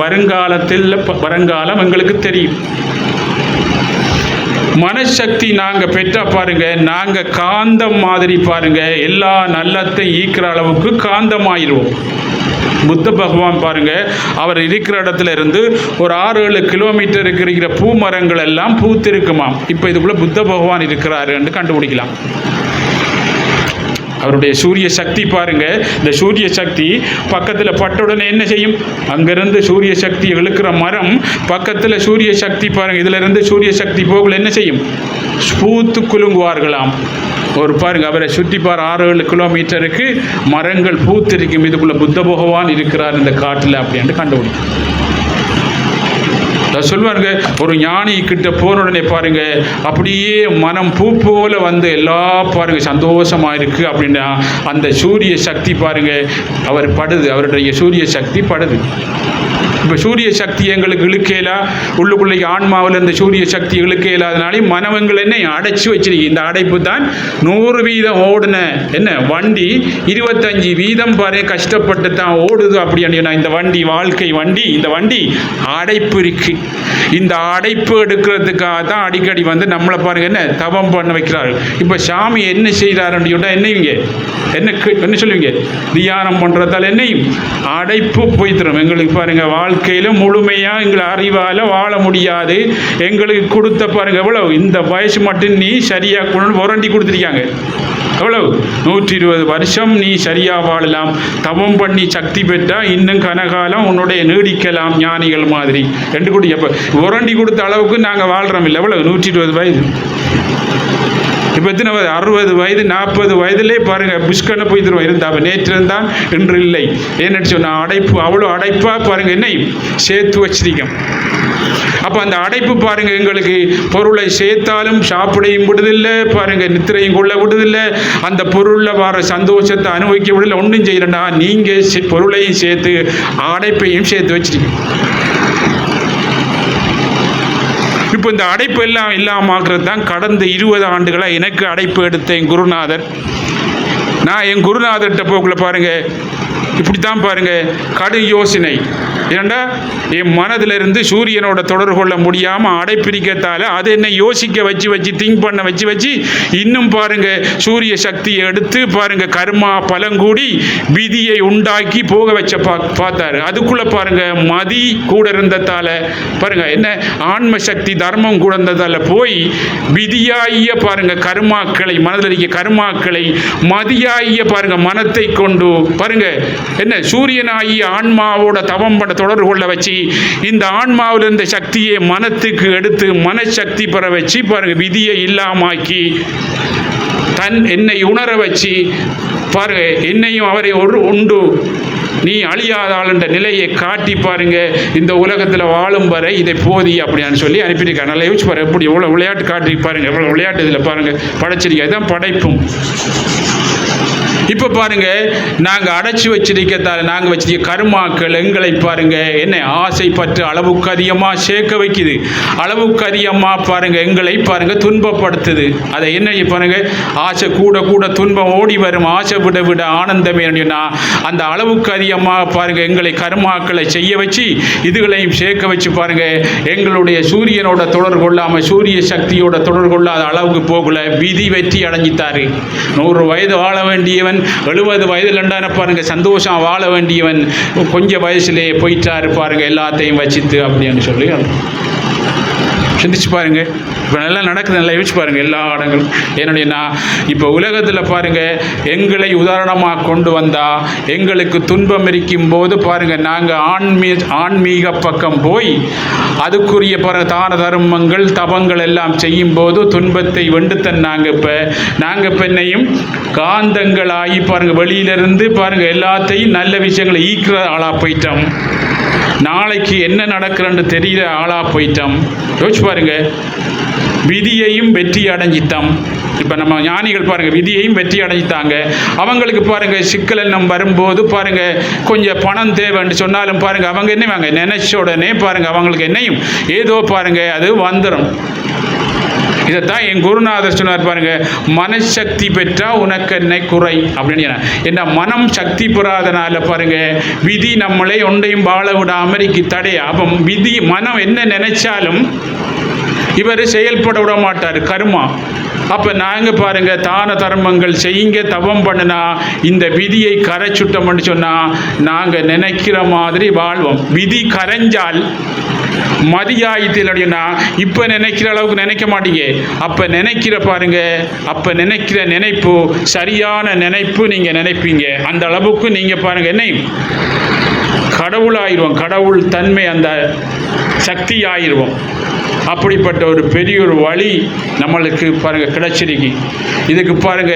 வருங்காலம் எங்களுக்கு தெரியும். மனசக்தி நாங்கள் பெற்றா பாருங்க நாங்கள் காந்தம் மாதிரி பாருங்க எல்லா நல்லத்தையும் ஈக்கிற அளவுக்கு காந்தமாயிருவோம். புத்த பகவான் பாருங்க அவர் இருக்கிற இடத்துல இருந்து ஒரு 6-7 கிலோமீட்டருக்கு இருக்கிற பூ மரங்கள் எல்லாம் பூத்திருக்குமாம். இப்போ இதுக்குள்ள புத்த பகவான் இருக்கிறாரு என்று கண்டுபிடிக்கலாம். அவருடைய சூரிய சக்தி பாருங்க இந்த சூரிய சக்தி பக்கத்தில் பட்டவுடனே என்ன செய்யும்? அங்கிருந்து சூரிய சக்தி இழுக்கிற மரம் பக்கத்தில் சூரிய சக்தி பாருங்க இதுல இருந்து சூரிய சக்தி போகல என்ன செய்யும்? பூத்து குலுங்குவார்களாம். ஒரு பாருங்க அவரை சுற்றி 6-7 கிலோமீட்டருக்கு மரங்கள் பூத்திருக்கும். இதுக்குள்ள புத்த பகவான் இருக்கிறார் இந்த காட்டில் அப்படின்னு கண்டுபிடிக்கும். சொல்வாருங்க ஒரு ஞானி கிட்ட போன உடனே பாருங்க அப்படியே மனம் பூ போல வந்து எல்லா பாருங்க சந்தோஷமா இருக்கு அப்படின்னா அந்த சூரிய சக்தி பாருங்க அவர் படுது, அவருடைய சூரிய சக்தி படுது. இப்போ சூரிய சக்தி எங்களுக்கு இழுக்கையிலா உள்ளுக்குள்ளே ஆன்மாவில் இந்த சூரிய சக்தி இழுக்க இல்லாதனாலே மனவங்கள் என்ன அடைச்சி வச்சிருக்கு. இந்த அடைப்பு தான் 100% ஓடுன என்ன வண்டி 25% பாரு கஷ்டப்பட்டு தான் ஓடுது அப்படின்னா இந்த வண்டி வாழ்க்கை வண்டி இந்த வண்டி அடைப்பு இருக்கு. இந்த அடைப்பு எடுக்கிறதுக்காக தான் அடிக்கடி வந்து நம்மளை பாருங்க என்ன தவம் பண்ண வைக்கிறார்கள். இப்போ சாமி என்ன செய்கிறாருன்னு சொன்னால் என்னவீங்க என்ன சொல்லுவீங்க? தியானம் பண்ணுறதால என்னையும் அடைப்பு போய் தரும். எங்களுக்கு பாருங்க வாழ்க்கையில் முழுமையாக எங்களை அறிவால் வாழ முடியாது. எங்களுக்கு கொடுத்த பாருங்க எவ்வளவு இந்த வயசு மட்டும் நீ சரியாக கொண்டு உரண்டி கொடுத்துருக்காங்க. எவ்வளவு 120 வருஷம் நீ சரியாக வாழலாம். தவம் பண்ணி சக்தி பெற்றால் இன்னும் கனகாலம் உன்னுடைய நீடிக்கலாம் ஞானிகள் மாதிரி ரெண்டு கூட. எப்போ உரண்டி கொடுத்த அளவுக்கு நாங்கள் வாழ்கிறோம் இல்லை? எவ்வளவு 120 வயது. இப்போ எத்தனை வயது? 60 வயது 40 வயதிலே பாருங்க புஷ்கனை போய் தருவோம் இருந்தா நேற்று இருந்தான் இன்று இல்லை. ஏன்னு சொன்னால் அடைப்பு அவ்வளோ அடைப்பாக பாருங்க என்னை சேர்த்து வச்சிருக்கோம். அப்போ அந்த அடைப்பு பாருங்க எங்களுக்கு பொருளை சேர்த்தாலும் சாப்பிடையும் விடுதில்லை பாருங்க, நித்திரையும் கொள்ள விடுதில்லை, அந்த பொருளில் வர சந்தோஷத்தை அனுபவிக்க விடல, ஒன்றும் செய்யலண்டா நீங்கள் பொருளையும் சேர்த்து அடைப்பையும் சேர்த்து வச்சிருக்கீங்க. இப்போ இந்த அடைப்பு எல்லாம் இல்லாமக்கிறது தான் கடந்த 20 ஆண்டுகளாக எனக்கு அடைப்பு எடுத்த என் குருநாதர். நான் என் குருநாதர்கிட்ட போக்குள்ள பாருங்க இப்படித்தான் பாருங்க கடும் யோசனை ஏண்டா என் மனதிலிருந்து சூரியனோட தொடர்பு கொள்ள முடியாமல் அடைப்பிடிக்கத்தால் அது என்னை யோசிக்க வச்சு திங்க் பண்ண வச்சு இன்னும் பாருங்க சூரிய சக்தியை எடுத்து பாருங்க கர்மா பலங்கூடி விதியை உண்டாக்கி போக வச்ச பார்த்தாரு. அதுக்குள்ள பாருங்க மதி கூட இருந்ததால பாருங்க என்ன ஆன்ம சக்தி தர்மம் கூட இருந்ததால போய் விதியாகிய பாருங்க கர்மாக்களை மனதில் இருக்க கர்மாக்களை மதியாகிய பாருங்க மனத்தை கொண்டு பாருங்க என்ன சூரியனாகிய ஆன்மாவோட தவம் பண்ண தொடர்பு கொள்ள வச்சு இந்த ஆன்மாவில் இருந்த சக்தியை மனத்துக்கு எடுத்து மனசக்தி பெற வச்சு பாருங்க விதியை இல்லாமாக்கி என்னை உணர வச்சு பாருங்க என்னையும் அவரை உண்டு நீ அழியாதாள் என்ற நிலையை காட்டி பாருங்க இந்த உலகத்தில் வாழும் வரை இதை போதி அப்படின்னு சொல்லி அனுப்பியிருக்காங்க. நல்லா யோசிச்சு பாருங்க எப்படி எவ்வளோ விளையாட்டு காட்டி பாருங்க எவ்வளோ விளையாட்டு இதில் பாருங்க படைச்சிருக்க இதுதான் படைப்பும். இப்போ பாருங்க நாங்கள் அடைச்சி வச்சிருக்கதால் நாங்கள் வச்சிருக்க கர்மாக்கள் எங்களை பாருங்க என்ன ஆசை பற்று அளவுக்கு அதிகமாக சேர்க்க வைக்குது, அளவுக்கு அதிகமாக பாருங்க எங்களை பாருங்க துன்பப்படுத்துது. அதை என்ன பாருங்க ஆசை கூட கூட துன்பம் ஓடி வரும், ஆசை விட விட ஆனந்தமே அப்படின்னா அந்த அளவுக்கு அதிகமாக பாருங்க எங்களை கர்மாக்களை செய்ய வச்சு இதுகளையும் சேர்க்க வச்சு பாருங்க எங்களுடைய சூரியனோட தொடர்பு கொள்ளாமல் சூரிய சக்தியோட தொடர்பு கொள்ளாத அளவுக்கு போகல விதி வெற்றி அடைஞ்சித்தாரு. 100 வயது வாழ வேண்டியவன் 70 வயதில் ரெண்டான பாருங்க சந்தோஷம் வாழ வேண்டியவன் கொஞ்சம் வயசுலேயே போயிட்டாரு பாருங்க எல்லாத்தையும் வச்சுட்டு அப்படின்னு சொல்லி சிந்திச்சு பாருங்க. இப்போ நல்லா நடக்குது, நல்லா யோசிச்சு பாருங்க எல்லா இடங்களும். என்னுடைய இப்போ உலகத்தில் பாருங்க எங்களை உதாரணமாக கொண்டு வந்தா எங்களுக்கு துன்பம் இருக்கும் போது பாருங்க நாங்கள் ஆன்மீக பக்கம் போய் அதுக்குரிய தான தர்மங்கள் தபங்கள் எல்லாம் செய்யும் போது துன்பத்தை வெண்டுத்தன் நாங்கள் இப்போ என்னையும் காந்தங்களாகி பாருங்க வெளியிலிருந்து பாருங்க எல்லாத்தையும் நல்ல விஷயங்களை ஈக்கிற ஆளாக போயிட்டோம். நாளைக்கு என்ன நடக்கிறன்னு தெரியல ஆளாக போயிட்டோம். யோசிச்சு பாருங்க விதியையும் வெற்றி அடைஞ்சிட்டோம். இப்போ நம்ம ஞானிகள் பாருங்கள் விதியையும் வெற்றி அடைஞ்சிட்டாங்க. அவங்களுக்கு பாருங்கள் சிக்கல் எண்ணம் வரும்போது பாருங்கள் கொஞ்சம் பணம் தேவைன்னு சொன்னாலும் பாருங்கள் அவங்க என்ன வாங்க நினைச்ச உடனே பாருங்கள் அவங்களுக்கு என்னையும் ஏதோ பாருங்கள் அது வந்துடும். இதைத்தான் என் குருநாதர் சொன்னார் பாருங்க மனசக்தி பெற்றா உனக்கு என்னை குறை அப்படின்னு. என்ன மனம் சக்தி பெறாதனால பாருங்க விதி நம்மளை ஒன்றையும் வாழ விட அமெரிக்க தடையா. அப்போ விதி மனம் என்ன நினைச்சாலும் இவர் செயல்பட விட மாட்டார் கர்மா. அப்போ நாங்கள் பாருங்கள் தான தர்மங்கள் செய்யுங்க தவம் பண்ணுனா இந்த விதியை கரைச்சுட்டோம்னு சொன்னால் நாங்கள் நினைக்கிற மாதிரி வாழ்வோம். விதி கரைஞ்சால் மதியாயத்தில் அப்படின்னா இப்போ நினைக்கிற அளவுக்கு நினைக்க மாட்டீங்க. அப்போ நினைக்கிற பாருங்க அப்போ நினைக்கிற நினைப்பு சரியான நினைப்பு நீங்கள் நினைப்பீங்க. அந்த அளவுக்கு நீங்கள் பாருங்கள் என்ன கடவுளாயிருவோம், கடவுள் தன்மை அந்த சக்தி ஆயிடுவோம். அப்படிப்பட்ட ஒரு பெரிய ஒரு வழி நம்மளுக்கு பாருங்க கிடைச்சிருக்கு. இதுக்கு பாருங்க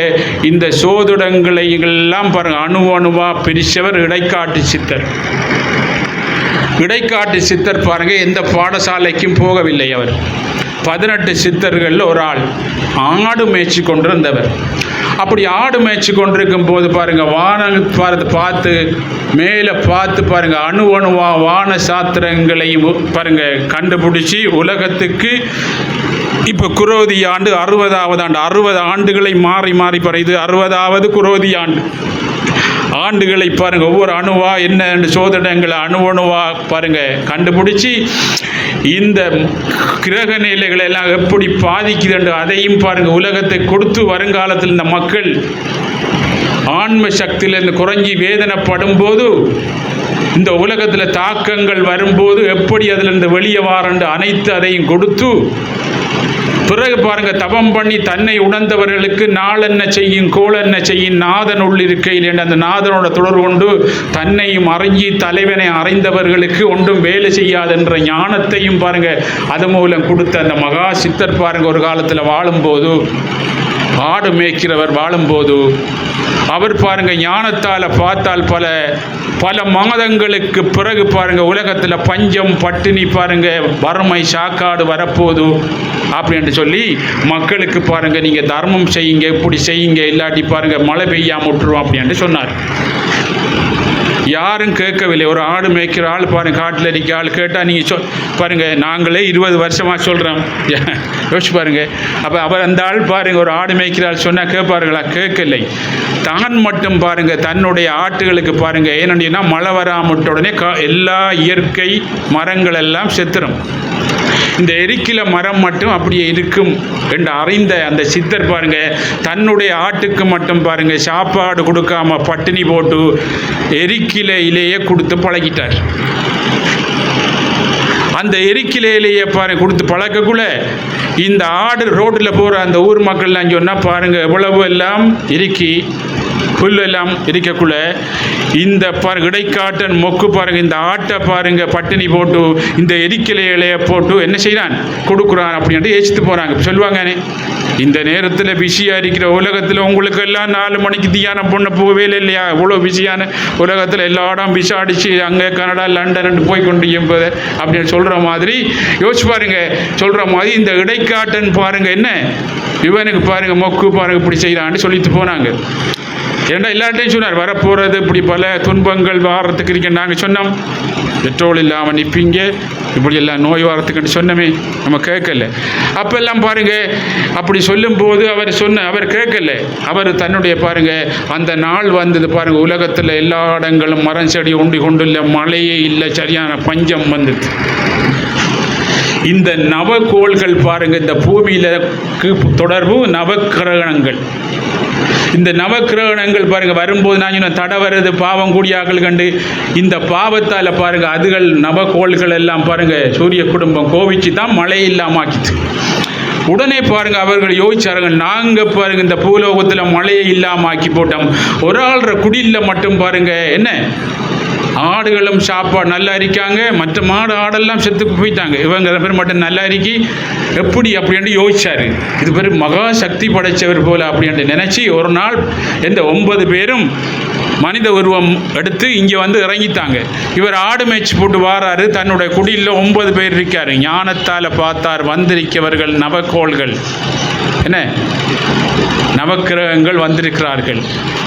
இந்த சோதிடங்களை எல்லாம் பாருங்க அணுவா பிரிச்சவர் இடைக்காட்டு சித்தர். இடைக்காட்டு சித்தர் பாருங்க எந்த பாடசாலைக்கும் போகவில்லை. அவர் 18 சித்தர்கள் ஒரு ஆள் ஆடு மேய்ச்சி கொண்டிருந்தவர். அப்படி ஆடு மேய்ச்சி கொண்டிருக்கும் போது பாருங்க வானம் பார்த்து மேலே பார்த்து பாருங்க அணுவா வான சாத்திரங்களையும் பாருங்க கண்டுபிடிச்சி உலகத்துக்கு இப்போ குரோதி ஆண்டு 60வது ஆண்டு 60 ஆண்டுகளை மாறி இது 60வது குரோதி ஆண்டுகளை பாருங்க ஒவ்வொரு அணுவா என்ன சோதனைகளை அணுவா பாருங்க கண்டுபிடிச்சி இந்த கிரக நிலைகளை எல்லாம் எப்படி பாதிக்குது அதையும் பாருங்க உலகத்தை கொடுத்து வருங்காலத்தில் இந்த மக்கள் ஆன்ம சக்தியிலிருந்து குறைஞ்சி வேதனைப்படும் போது இந்த உலகத்தில் தாக்கங்கள் வரும்போது எப்படி அதிலிருந்து வெளியே வாரண்டு அனைத்து அதையும் கொடுத்து பிறகு பாருங்க தபம் பண்ணி தன்னை உணர்ந்தவர்களுக்கு நாள் என்ன செய்யும் கோள் என்ன செய்யும் நாதன் உள்ளிருக்கையில் என்று அந்த நாதனோட தொடர்பு கொண்டு தன்னையும் அறிஞ்சி தலைவனை அறிந்தவர்களுக்கு ஒன்றும் வேலை செய்யாதென்ற ஞானத்தையும் பாருங்க அது மூலம் கொடுத்த அந்த மகா சித்தர் பாருங்க ஒரு காலத்தில் வாழும்போது ஆடு மேய்க்கிறவர் வாழும்போது அவர் பாருங்க ஞானத்தால் பார்த்தால் பல மாதங்களுக்கு பிறகு பாருங்க உலகத்தில் பஞ்சம் பட்டினி பாருங்க வறுமை சாக்காடு வரப்போது அப்படின்னு சொல்லி மக்களுக்கு பாருங்க நீங்க தர்மம் செய்யுங்க இப்படி செய்யுங்க இல்லாட்டி பாருங்க மழை பெய்யாம விட்டுருவோம் அப்படின்னு சொன்னார். யாரும் கேட்கவில்லை. ஒரு ஆடு மேய்க்கிற ஆள் பாருங்கள், காட்டில் இருக்க ஆள் கேட்டால் நீங்கள் பாருங்கள், நாங்களே 20 வருஷமாக சொல்கிறோம், யோசிச்சு பாருங்கள். அப்போ அவர் அந்த ஆள் பாருங்கள், ஒரு ஆடு மேய்க்கிற ஆள் சொன்னால் கேட்பார்களா? கேட்கலை. தான் மட்டும் பாருங்கள் தன்னுடைய ஆட்டுகளுக்கு பாருங்கள், ஏன்னா மழை வராமட்ட உடனே எல்லா இயற்கை மரங்கள் எல்லாம் செத்துரும். இந்த எரிக்கில மரம் மட்டும் அப்படியே இருக்கும் என்று அறிந்த அந்த சித்தர் பாருங்க, தன்னுடைய ஆட்டுக்கு மட்டும் பாருங்க சாப்பாடு கொடுக்காம பட்டினி போட்டு எரிக்கிலையிலேயே கொடுத்து பழகிட்டார். அந்த எரிக்கிலையிலேயே பாருங்க கொடுத்து பழக்கக்குள்ள இந்த ஆடு ரோட்டில் போகிற அந்த ஊர் மக்கள்லாம் சொன்னால் பாருங்க எவ்வளவு எல்லாம் இறுக்கி புல் எல்லாம் இருக்கக்குள்ள இந்த இடைக்காட்டன் மொக்கு பாருங்க, இந்த ஆட்டை பாருங்க பட்டினி போட்டு இந்த எரிக்கிலையிலையை போட்டு என்ன செய்யறான் கொடுக்குறான் அப்படின்ட்டு ஏச்சிட்டு போகிறாங்க. சொல்லுவாங்க, இந்த நேரத்தில் பிஸியாக இருக்கிற உலகத்தில் உங்களுக்கு எல்லாம் 4 மணிக்கு தியானம் பண்ண போகவே இல்லையா? இவ்வளோ பிஸியான உலகத்தில் எல்லா இடம் பிஸா அடித்து அங்கே கனடா லண்டன் போய் கொண்டு என்பது அப்படின்னு சொல்கிற மாதிரி யோசிச்சு பாருங்க. சொல்கிற மாதிரி இந்த இடைக்காட்டன் பாருங்க என்ன இவனுக்கு பாருங்க மொக்கு பாருங்க இப்படி செய்கிறான்னு சொல்லிட்டு போனாங்க. ஏன்னா எல்லார்ட்டையும் சொன்னார், வரப்போகிறது இப்படி பல துன்பங்கள் வாரத்துக்கு இருக்க. நாங்கள் சொன்னோம் பெட்ரோல் இல்லாமல் நிற்பீங்க, இப்படி எல்லாம் நோய் வாரத்துக்குன்னு சொன்னமே, நம்ம கேட்கல. அப்பெல்லாம் பாருங்க அப்படி சொல்லும்போது அவர் கேட்கல. அவர் தன்னுடைய பாருங்க அந்த நாள் வந்தது பாருங்க, உலகத்தில் எல்லா இடங்களும் மரம் செடி ஒண்டி கொண்டு இல்லை, மழையே இல்லை, சரியான பஞ்சம் வந்தது. இந்த நவகோள்கள் பாருங்க, இந்த பூமியிலக்கு தொடர்பு நவக்கிரகணங்கள். இந்த நவக்கிரகணங்கள் பாருங்க வரும்போது நான் தடை வருது பாவம் கூடியாக்கள் கண்டு இந்த பாவத்தால் பாருங்க அதுகள் நவகோள்கள் எல்லாம் பாருங்க சூரிய குடும்பம் கோவிச்சு தான் மழை இல்லாம ஆக்கிச்சு. உடனே பாருங்க அவர்கள் யோசிச்சாருங்க, நாங்கள் பாருங்க இந்த பூலோகத்தில் மழையை இல்லாம ஆக்கி போட்டோம், ஒரு ஆள்ற குடியில் மட்டும் பாருங்க என்ன ஆடுகளும் சாப்பாடு நல்லா இருக்காங்க, மற்ற மாடு ஆடெல்லாம் செத்து போயிட்டாங்க, இவங்க பேர் மட்டும் நல்லா இருக்கி எப்படி அப்படின்ட்டு யோசிச்சாரு. இது பேர் மகா சக்தி படைச்சவர் போல அப்படின்ட்டு நினைச்சு ஒரு நாள் எந்த 9 பேரும் மனித உருவம் எடுத்து இங்கே வந்து இறங்கிட்டாங்க. இவர் ஆடு மேய்ச்சி போட்டு வாராரு, தன்னுடைய குடியில் 9 பேர் இருக்காரு. ஞானத்தால் பார்த்தார், வந்திருக்கவர்கள் நவகோள்கள், என்ன நவக்கிரகங்கள் வந்திருக்கிறார்கள்,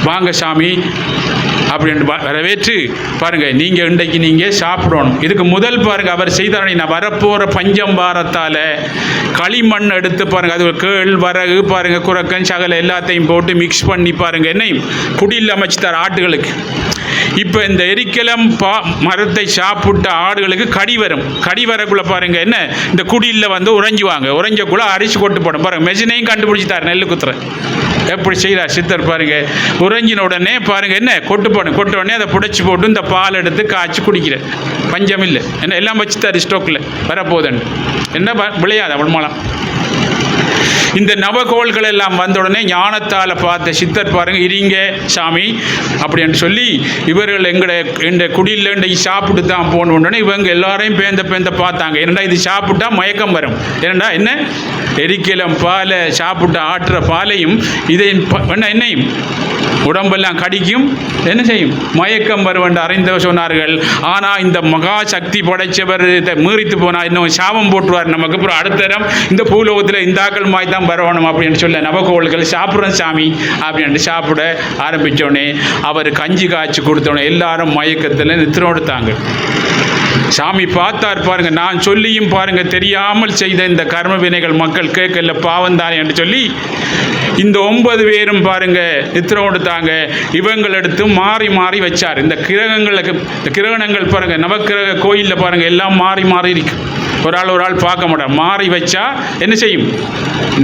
வாங்க சாமி அப்படின்னு வரவேற்று பாருங்க நீங்க இன்றைக்கு நீங்க சாப்பிடணும். இதுக்கு முதல் பாருங்க அவர் செய்தார், நான் வரப்போற பஞ்சம் பாரத்தால களிமண் எடுத்து பாருங்க, அது கேள் வரகு பாருங்க குரக்கன் சகல எல்லாத்தையும் போட்டு மிக்ஸ் பண்ணி பாருங்க என்னையும் குடியில் அமைச்சுத்தார் ஆட்டுகளுக்கு. இப்போ இந்த எரிக்கலம் மரத்தை சாப்பிட்ட ஆடுகளுக்கு கடி வரும். கடி வரக்குள்ள பாருங்க என்ன இந்த குடியில் வந்து உறைஞ்சுவாங்க, உறைஞ்சக்குள்ள அரிசி கொட்டு போடும் பாருங்க. மெஷினையும் கண்டுபிடிச்சிட்டார் நெல்லு குத்துற எப்படி செய்கிறார் சித்தர் பாருங்க. உறைஞ்சின உடனே பாருங்க என்ன கொட்டு கொட்ட உடனே அதை புடைச்சி போட்டு இந்த பால் எடுத்து காய்ச்சி குடிக்கிற. பஞ்சம் இல்லை, என்ன எல்லாம் வச்சுத்தார் ஸ்டோக்கில் வரப்போகுதுன்னு, என்ன விளையாது அவள் மூலம். இந்த நவகோள்கள் எல்லாம் வந்த உடனே ஞானத்தால் பார்த்த சித்தர் பாருங்க, இருங்க சாமி அப்படின்னு சொல்லி இவர்கள் எங்க குடியில் இன்றைக்கு சாப்பிட்டு தான் போன உடனே இவங்க எல்லாரையும் பேந்த பார்த்தாங்க. என்னடா இது சாப்பிட்டா மயக்கம் வரும், என்னடா என்ன எரிக்கலம் பாலை சாப்பிட்டு ஆட்டுற பாலையும் இதை என்னையும் உடம்பெல்லாம் கடிக்கும், என்ன செய்யும் மயக்கம் வருவென்று அறிந்தவர் சொன்னார்கள். ஆனால் இந்த மகா சக்தி படைச்சவர் மீறித்து போனால் இன்னும் சாபம் போட்டுருவார் நமக்கு. அப்புறம் அடுத்த இடம் இந்த பூலோகத்தில் இந்த ஆக்கள் மாய் தான் வரணும் அப்படின்னு சொல்ல நவகோள்கள் சாப்பிட்றோம் சாமி அப்படின்ட்டு சாப்பிட ஆரம்பித்தோடனே அவர் கஞ்சி காய்ச்சி கொடுத்தோடனே எல்லாரும் மயக்கத்தில் நித்திரோடுத்தாங்க. சாமி பார்த்தார் பாருங்க, நான் சொல்லியும் பாருங்க தெரியாமல் செய்த இந்த கர்ம வினைகள் மக்கள் கேட்கல பாவம் தானே என்று சொல்லி இந்த 9 பேரும் பாருங்க நித்திரம் கொடுத்தாங்க. இவங்கள் எடுத்து மாறி மாறி வச்சார். இந்த கிரகணங்கள் பாருங்க நவக்கிரக கோயிலில் பாருங்க எல்லாம் மாறி மாறி இருக்கு. ஒரு ஆள் பார்க்க மாட்டார். மாறி வச்சா என்ன செய்யும்,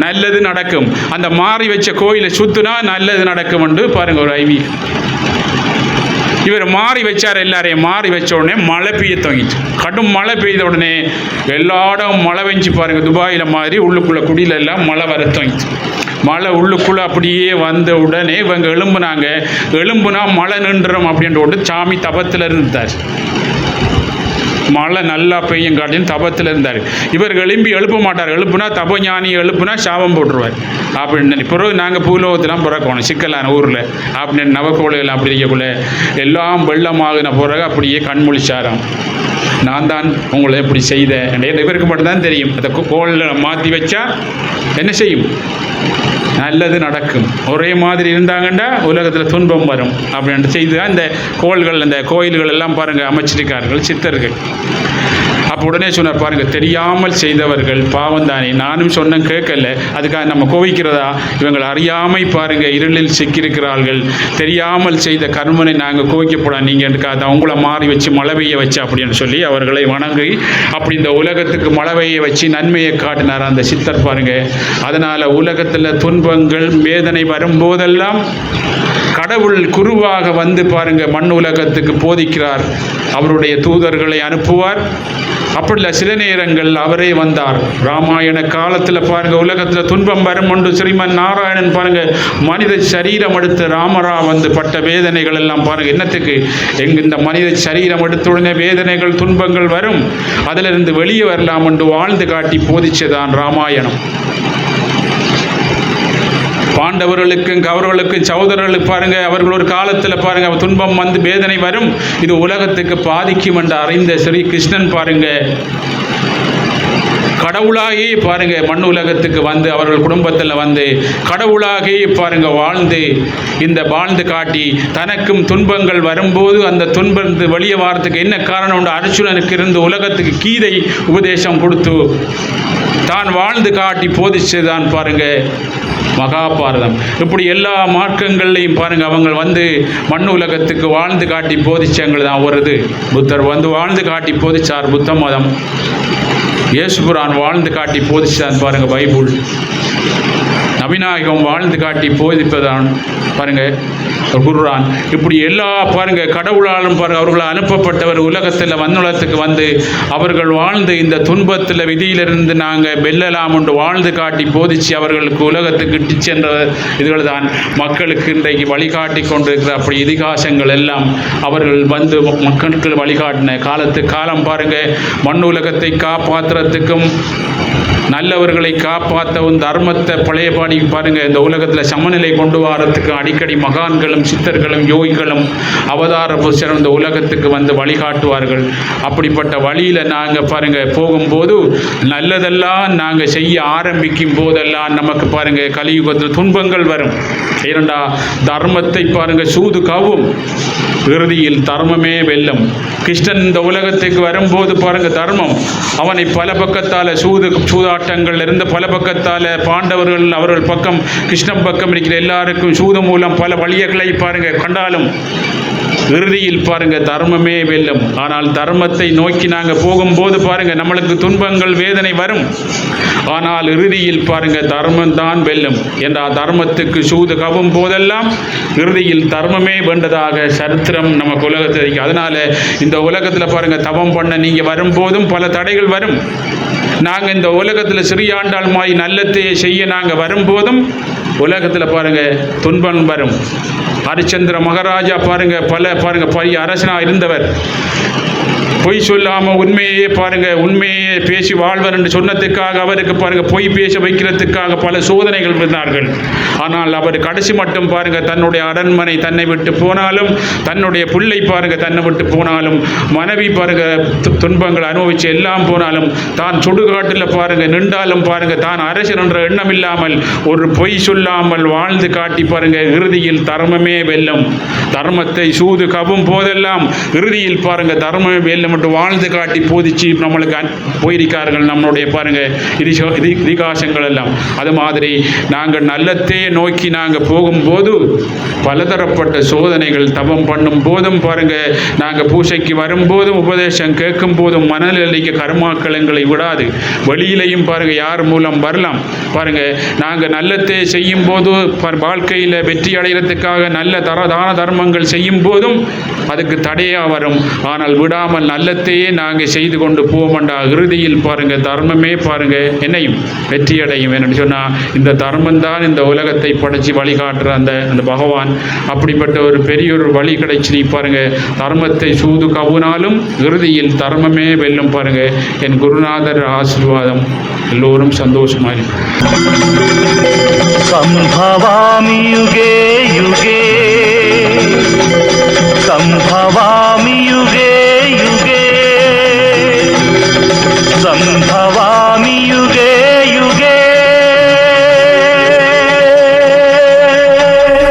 நல்லது நடக்கும். அந்த மாறி வச்ச கோயிலை சுத்துனா நல்லது நடக்கும் என்று பாருங்க ஒரு ஐவி. இவர் மாறி வச்சார், எல்லாரையும் மாறி வச்ச உடனே மழை பெய்ய துவங்கிச்சு. கடும் மழை பெய்த உடனே எல்லா இடம் மழை வெஞ்சு பாருங்க, துபாயில் மாதிரி உள்ளுக்குள்ள குடியில எல்லாம் மழை வர துவங்கிச்சு. மழை உள்ளுக்குள்ளே அப்படியே வந்த உடனே இவங்க எழும்புனா மழை நின்றோம் அப்படின்ற ஒன்று சாமி தபத்தில் இருந்தார். மழை நல்லா பெய்யும் காட்டின்னு தபத்தில் இருந்தார். இவர் எழுப்ப மாட்டார். எழுப்புனா தபஞானி எழுப்புனா சாபம் போட்டுருவார் அப்படின்னு. பிறகு நாங்கள் பூலோகத்தெல்லாம் பிறக்கணும் சிக்கலான ஊரில் அப்படின்னு நவக்கோளைகள் அப்படி இருக்கக்குள்ள எல்லாம் வெள்ளமாகின பிறகு அப்படியே கண்மொழிச்சாராம். நான் தான் உங்களை எப்படி செய்தேன், இவருக்கு மட்டும்தான் தெரியும். அந்த கோளில் மாற்றி வச்சா என்ன செய்யும், நல்லது நடக்கும். ஒரே மாதிரி இருந்தாங்கன்னா உலகத்தில் துன்பம் வரும் அப்படின்ட்டு செய்து தான் இந்த கோள்கள் இந்த கோயில்கள் எல்லாம் பாருங்கள் அமைச்சிருக்கார்கள் சித்தர்கள். அப்போ உடனே சொன்னார் பாருங்கள், தெரியாமல் செய்தவர்கள் பாவம் தானே, நானும் சொன்னேன் கேட்கல, அதுக்காக நம்ம கோவிக்கிறதா? இவங்கள் அறியாமை பாருங்கள் இருளில் சிக்கியிருக்கிறார்கள், தெரியாமல் செய்த கர்மனை நாங்கள் கோவிக்கப்படாது, நீங்கள் அதுக்காக உங்களை மாறி வச்சு மழை பெய்ய வச்சு அப்படின்னு சொல்லி அவர்களை வணங்கி அப்படி இந்த உலகத்துக்கு மழை பெய்ய வச்சு நன்மையை காட்டினார் அந்த சித்தர் பாருங்கள். அதனால் உலகத்தில் துன்பங்கள் வேதனை வரும்போதெல்லாம் கடவுள் குருவாக வந்து பாருங்க மண் உலகத்துக்கு போதிக்கிறார், அவருடைய தூதர்களை அனுப்புவார். அப்படி இல்லை, சில நேரங்கள் அவரே வந்தார். ராமாயண காலத்தில் பாருங்க உலகத்தில் துன்பம் வரும் ஒன்று ஸ்ரீமன் நாராயணன் பாருங்க மனித சரீரம் எடுத்து ராமரா வந்து பட்ட வேதனைகள் எல்லாம் பாருங்க என்னத்துக்கு, இந்த மனித சரீரம் எடுத்த உடனே வேதனைகள் துன்பங்கள் வரும், அதிலிருந்து வெளியே வரலாம் என்று வாழ்ந்து காட்டி போதிச்சதான் ராமாயணம். பாண்டவர்களுக்கும் கௌரவர்களுக்கும் சகோதரர்களுக்கு பாருங்க அவர்கள் ஒரு காலத்தில் பாருங்க துன்பம் வந்து வேதனை வரும், இது உலகத்துக்கு பாதிக்கும் என்று அறிந்த ஸ்ரீ கிருஷ்ணன் பாருங்க கடவுளாகவே பாருங்க மண் உலகத்துக்கு வந்து அவர்கள் குடும்பத்தில் வந்து கடவுளாகவே பாருங்க வாழ்ந்து காட்டி தனக்கும் துன்பங்கள் வரும்போது அந்த துன்பத்து வெளியே வாரத்துக்கு என்ன காரணம் உண்டு அர்ஜுனனுக்கு இருந்து உலகத்துக்கு கீதை உபதேசம் கொடுத்து தான் வாழ்ந்து காட்டி போதிச்சதுதான் பாருங்க மகாபாரதம். இப்படி எல்லா மார்க்கங்கள்லையும் பாருங்க அவங்க வந்து மண் உலகத்துக்கு வாழ்ந்து காட்டி போதிச்சங்கள் தான் வருது. புத்தர் வந்து வாழ்ந்து காட்டி போதிச்சார் புத்த மதம், இயேசுபுரான் வாழ்ந்து காட்டி போதிச்சான் பாருங்க பைபிள், நபிநாயகம் வாழ்ந்து காட்டி போதிப்பதான் பாருங்க குர்ஆன். இப்படி எல்லா பாருங்க கடவுளாலும் பாருங்க அவர்கள் அனுப்பப்பட்டவர் உலகத்தில் மண்ணுலகத்துக்கு வந்து அவர்கள் வாழ்ந்து இந்த துன்பத்தில் விதியிலிருந்து நாங்கள் வெல்லலாம் என்று வாழ்ந்து காட்டி போதிச்சு அவர்களுக்கு உலகத்துக்கு இட்டு சென்ற இதுகள் தான் மக்களுக்கு இன்றைக்கு வழிகாட்டி கொண்டிருக்கிற அப்படி இதிகாசங்கள் எல்லாம் அவர்கள் வந்து மக்களுக்கு வழிகாட்டின காலம் பாருங்க மண் உலகத்தை காப்பாற்றுறதுக்கும் நல்லவர்களை காப்பாற்றவும் தர்மத்தை பழையபாடி பாருங்க இந்த உலகத்தில் சமநிலை கொண்டு வரத்துக்கு அடிக்கடி மகான்களும் சித்தர்களும் யோகிகளும் அவதார புருஷரும் இந்த உலகத்துக்கு வந்து வழிகாட்டுவார்கள். அப்படிப்பட்ட வழியில் நாங்கள் பாருங்க போகும்போது நல்லதெல்லாம் நாங்கள் செய்ய ஆரம்பிக்கும் போதெல்லாம் நமக்கு பாருங்க கலியுகத்தில் துன்பங்கள் வரும். ஏனெண்டா தர்மத்தை பாருங்க சூது கவும், இறுதியில் தர்மமே வெல்லும். கிருஷ்ணன் இந்த உலகத்துக்கு வரும்போது பாருங்க தர்மம் அவனை பல பக்கத்தால் சூதாட்டங்கள் இருந்து பல பக்கத்தால் பாண்டவர்கள் அவர்கள் பக்கம் கிருஷ்ணன் பக்கம் இருக்கிற எல்லாருக்கும் சூது மூலம் பல வழியர்களை பாருங்க கண்டாலும் இறுதியில் பாருங்க தர்மமே வெல்லும். ஆனால் தர்மத்தை நோக்கி நாங்கள் போகும்போது பாருங்க நம்மளுக்கு துன்பங்கள் வேதனை வரும், ஆனால் இறுதியில் பாருங்க தர்மம் தான் வெல்லும் என்ற தர்மத்துக்கு சூது கவும் போதெல்லாம் இறுதியில் தர்மமே வென்றதாக சரித்திரம் நமக்கு உலகத்தில் இருக்கு. அதனால இந்த உலகத்தில் பாருங்க தவம் பண்ண நீங்கள் வரும்போதும் பல தடைகள் வரும். நாங்கள் இந்த உலகத்தில் சிறியாண்டாள் மாய் நல்லத்தை செய்ய நாங்கள் வரும்போதும் உலகத்தில் பாருங்க துன்பம் வரும். ஹரிச்சந்திர மகாராஜா பாருங்க பழைய அரசனாக இருந்தவர் பொய் சொல்லாமல் உண்மையே பாருங்க உண்மையே பேசி வாழ்வர் என்று சொன்னதுக்காக அவருக்கு பாருங்க பொய் பேச வைக்கிறதுக்காக பல சோதனைகள் இருந்தார்கள். ஆனால் அவர் கடைசி மட்டும் பாருங்க தன்னுடைய அரண்மனை தன்னை விட்டு போனாலும் தன்னுடைய பிள்ளை பாருங்க தன்னை விட்டு போனாலும் மனைவி பாருங்க துன்பங்கள் அனுபவிச்சு எல்லாம் போனாலும் தான் சுடுகாட்டில் பாருங்க நின்றாலும் பாருங்க தான் அரசன் என்ற எண்ணம் இல்லாமல் ஒரு பொய் சொல்லாமல் வாழ்ந்து காட்டி பாருங்க இறுதியில் தர்மமே வெல்லும். தர்மத்தை சூது கவும் போதெல்லாம் இறுதியில் பாருங்க தர்மமே வெல்லும் மட்டும் வாழ்ந்து காட்டி போதிச்சு நம்மளுக்கு போயிருக்கார்கள் நம்மளுடைய பாருங்க இதிகாசங்கள் எல்லாம். அது மாதிரி நாங்கள் நல்லத்தே நோக்கி நாங்கள் போகும்போது பலதரப்பட்ட சோதனைகள் தவம் பண்ணும் போதும் பாருங்க நாங்கள் பூசைக்கு வரும்போதும் உபதேசம் கேட்கும் போதும் மனநிலைக்கு கர்மாக்களங்களை விடாது. வெளியிலையும் பாருங்க யார் மூலம் வரலாம் பாருங்க நாங்கள் நல்லத்தே செய்யும் போது வாழ்க்கையில் வெற்றி அடைகிறதுக்காக நல்ல தான தர்மங்கள் செய்யும் போதும் அதுக்கு தடையாக வரும். ஆனால் விடாமல் நல்லத்தையே நாங்கள் செய்து கொண்டு போவோம்டா இறுதியில் பாருங்க தர்மமே பாருங்க என்னையும் வெற்றியடையும். என்று சொன்னால் இந்த தர்மம் தான் இந்த உலகத்தை படைச்சி வழிகாட்டுற அந்த பகவான். அப்படிப்பட்ட ஒரு பெரிய ஒரு வழி கிடைச்சி பாருங்க தர்மத்தை சூது கவுனாலும் இறுதியில் தர்மமே வெல்லும் பாருங்க. என் குருநாதர் ஆசீர்வாதம் எல்லோரும் சந்தோஷமாக. சம்பவாமி யுகே